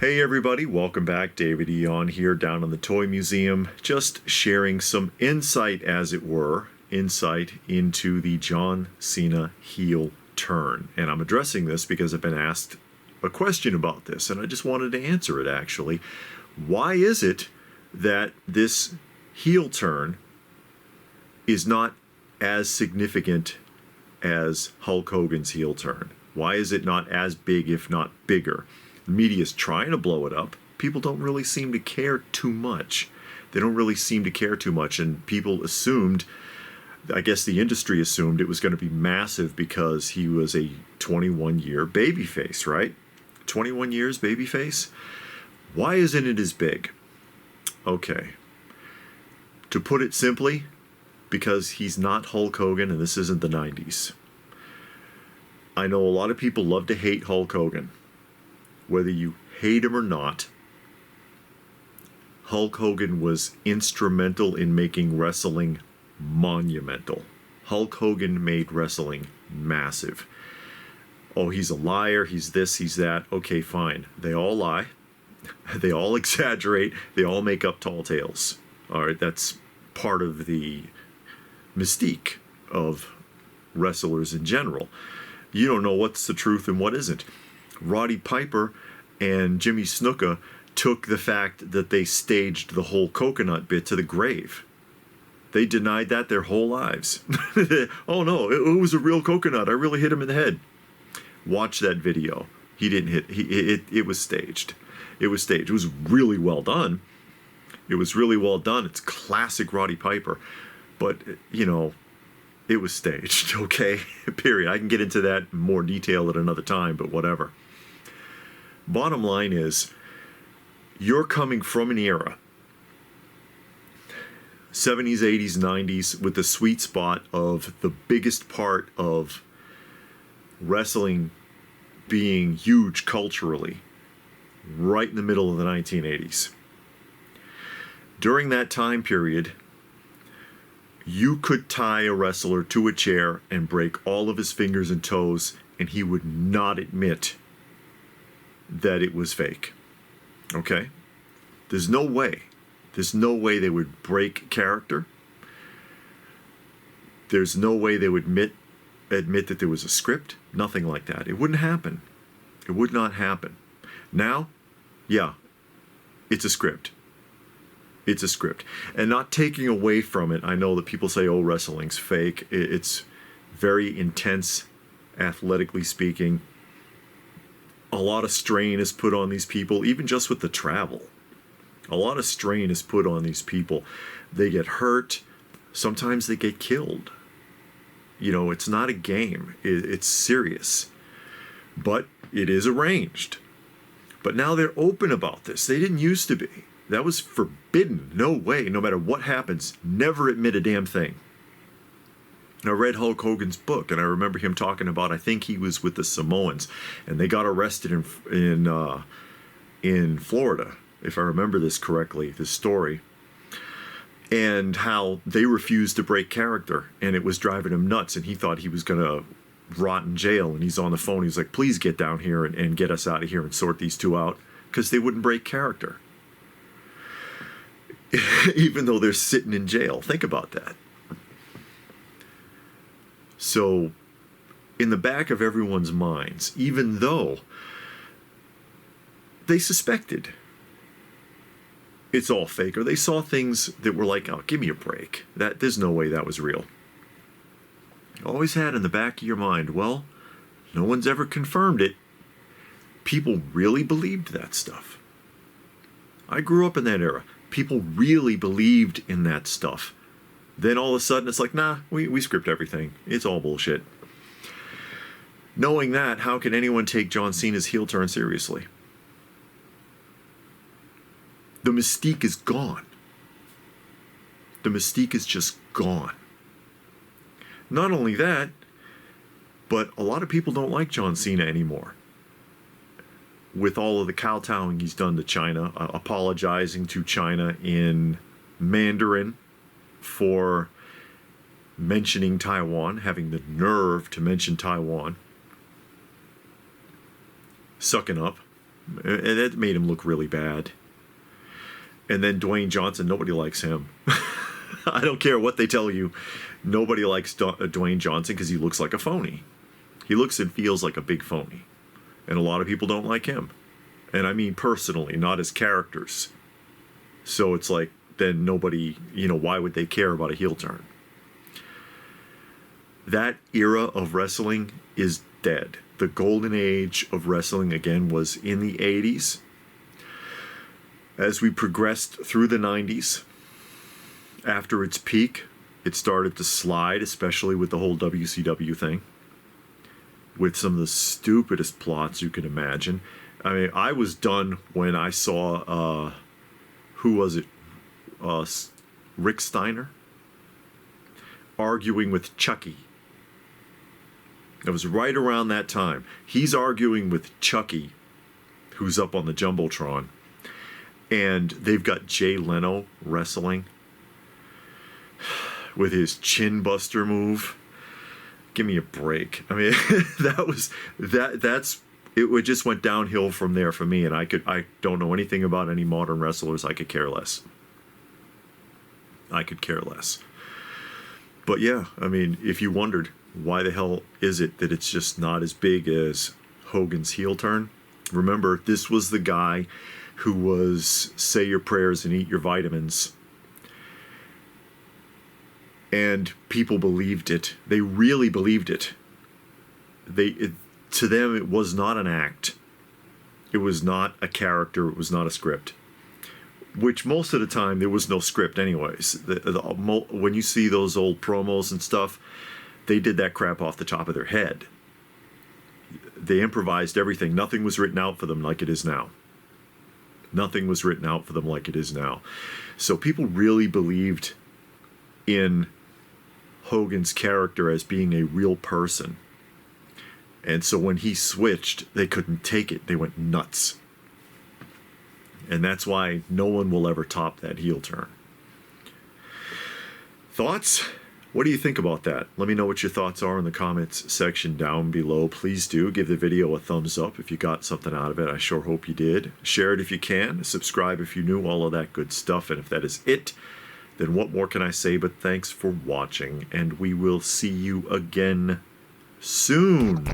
Hey everybody, welcome back. David Eon here down in the Toy Museum, just sharing some insight, as it were, insight into the John Cena heel turn. And I'm addressing this because I've been asked a question about this, and I just wanted to answer it actually. Why is it that this heel turn is not as significant as Hulk Hogan's heel turn? Why is it not as big, if not bigger? The media's trying to blow it up. People don't really seem to care too much. They don't really seem to care too much, and people assumed, I guess the industry assumed, it was going to be massive because he was a 21-year babyface, right? 21 years babyface? Why isn't it as big? Okay. To put it simply, because he's not Hulk Hogan and this isn't the 90s. I know a lot of people love to hate Hulk Hogan. Whether you hate him or not, Hulk Hogan was instrumental in making wrestling monumental. Hulk Hogan made wrestling massive. Oh, he's a liar, he's this, he's that. Okay, fine. They all lie. They all exaggerate. They all make up tall tales. All right, that's part of the mystique of wrestlers in general. You don't know what's the truth and what isn't. Roddy Piper and Jimmy Snuka took the fact that they staged the whole coconut bit to the grave. They denied that their whole lives. Oh no, it was a real coconut. I really hit him in the head. Watch that video. He didn't hit. It was staged. It was staged. It was really well done. It was really well done. It's classic Roddy Piper. But, you know, it was staged, okay? Period. I can get into that in more detail at another time, but whatever. Bottom line is, you're coming from an era, 70s, 80s, 90s, with the sweet spot of the biggest part of wrestling being huge culturally, right in the middle of the 1980s. During that time period, you could tie a wrestler to a chair and break all of his fingers and toes, and he would not admit that it was fake. Okay? There's no way. There's no way they would break character. There's no way they would admit that there was a script. Nothing like that. It wouldn't happen. It would not happen. Now, yeah, it's a script. It's a script. And not taking away from it, I know that people say, oh, wrestling's fake. It's very intense, athletically speaking. A lot of strain is put on these people, even just with the travel. A lot of strain is put on these people. They get hurt. Sometimes they get killed. You know, it's not a game. It's serious. But it is arranged. But now they're open about this. They didn't used to be. That was forbidden. No way. No matter what happens, never admit a damn thing. I read Hulk Hogan's book, and I remember him talking about, I think he was with the Samoans, and they got arrested in Florida, if I remember this correctly, this story, and how they refused to break character, and it was driving him nuts, and he thought he was going to rot in jail, and he's on the phone. He's like, please get down here and get us out of here and sort these two out, because they wouldn't break character. Even though they're sitting in jail. Think about that. So, in the back of everyone's minds, even though they suspected it's all fake, or they saw things that were like, oh, give me a break. There's no way that was real. Always had in the back of your mind, well, no one's ever confirmed it. People really believed that stuff. I grew up in that era. People really believed in that stuff. Then all of a sudden it's like, nah, we script everything. It's all bullshit. Knowing that, how can anyone take John Cena's heel turn seriously? The mystique is gone. The mystique is just gone. Not only that, but a lot of people don't like John Cena anymore. With all of the kowtowing he's done to China, apologizing to China in Mandarin for mentioning Taiwan, having the nerve to mention Taiwan, sucking up, And that made him look really bad. And then Dwayne Johnson, nobody likes him. I don't care what they tell you. Nobody likes Dwayne Johnson because he looks like a phony. He looks and feels like a big phony. And a lot of people don't like him. And I mean personally, not as characters. So it's like, then nobody, why would they care about a heel turn? That era of wrestling is dead. The golden age of wrestling, again, was in the 80s. As we progressed through the 90s, after its peak, it started to slide, especially with the whole WCW thing, with some of the stupidest plots you can imagine. I mean, I was done when I saw, who was it? Rick Steiner arguing with Chucky. It was right around that time. He's arguing with Chucky, who's up on the Jumbotron. And they've got Jay Leno wrestling with his chin buster move. Give me a break. I mean, it just went downhill from there for me. And I don't know anything about any modern wrestlers. I could care less. I could care less. But yeah, I mean, if you wondered, why the hell is it that it's just not as big as Hogan's heel turn? Remember, this was the guy who was say your prayers and eat your vitamins. And people believed it. They really believed it. To them, it was not an act. It was not a character. It was not a script. Which most of the time, there was no script anyways. When you see those old promos and stuff, they did that crap off the top of their head. They improvised everything. Nothing was written out for them like it is now. Nothing was written out for them like it is now. So people really believed in Hogan's character as being a real person. And so when he switched, they couldn't take it. They went nuts. And that's why no one will ever top that heel turn. Thoughts? What do you think about that? Let me know what your thoughts are in the comments section down below. Please do give the video a thumbs up if you got something out of it. I sure hope you did. Share it if you can. Subscribe if you knew, all of that good stuff. And if that is it, then what more can I say but thanks for watching. And we will see you again soon.